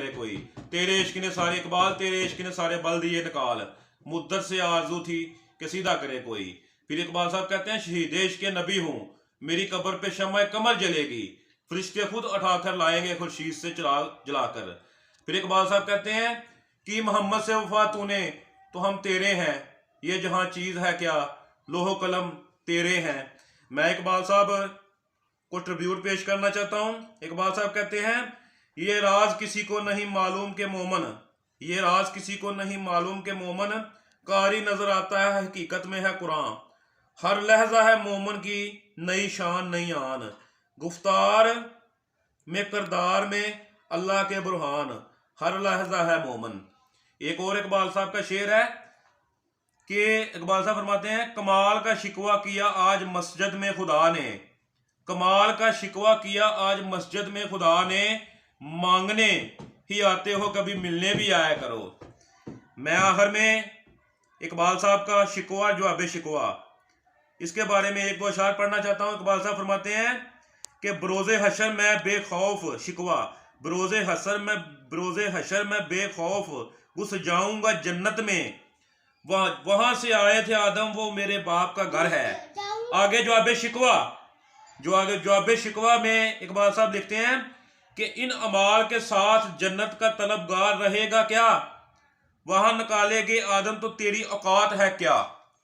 करे कोई, तेरे इश्क ने सारे इकबाल, तेरे इश्क ने सारे बल दिए निकाल, मुद्दत से आरजू थी कि सीधा करे कोई। फिर इकबाल साहब कहते हैं शहीद इश्क के नबी हूँ, मेरी कब्र पे शम्मा कमर जलेगी, फरिश्ते खुद उठाकर लाएंगे खुर्शीद से चिराग जलाकर। फिर इकबाल साहब कहते हैं कि मोहम्मद से वफा तूने तो हम तेरे हैं, ये जहाँ चीज़ है क्या लोहो कलम तेरे हैं। मैं इकबाल साहब को ट्रिब्यूट पेश करना चाहता हूँ। इकबाल साहब कहते हैं ये राज किसी को नहीं मालूम के मोमन, ये राज किसी को नहीं मालूम के मोमन, कारी नजर आता है हकीकत में है कुरान, हर लहजा है मोमन की नई शान नई आन, गुफ्तार में किरदार में अल्लाह के बुरहान, हर लहजा है मोमन। एक और इकबाल साहब का शेर है कि इकबाल साहब फरमाते हैं कमाल का शिकवा किया आज मस्जिद में खुदा ने, कमाल का शिकवा किया आज मस्जिद में खुदा ने, मांगने ही आते हो कभी मिलने भी आया करो। मैं आखिर में इकबाल साहब का शिकवा जवाब शिकवा इसके बारे में एक दो अशार पढ़ना चाहता हूँ। इकबाल साहब फरमाते हैं कि बरोज़े हशर में बेखौफ शिकवा, बरोज़े हशर में बेखौफ घुस जाऊंगा जन्नत में, वहां से आए थे आदम वो मेरे बाप का घर है। आगे जवाब शिकवा में इकबाल साहब लिखते हैं कि इन अमाल के साथ जन्नत का तलबगार रहेगा क्या, वहां निकालेगे आदम तो तेरी औकात है क्या।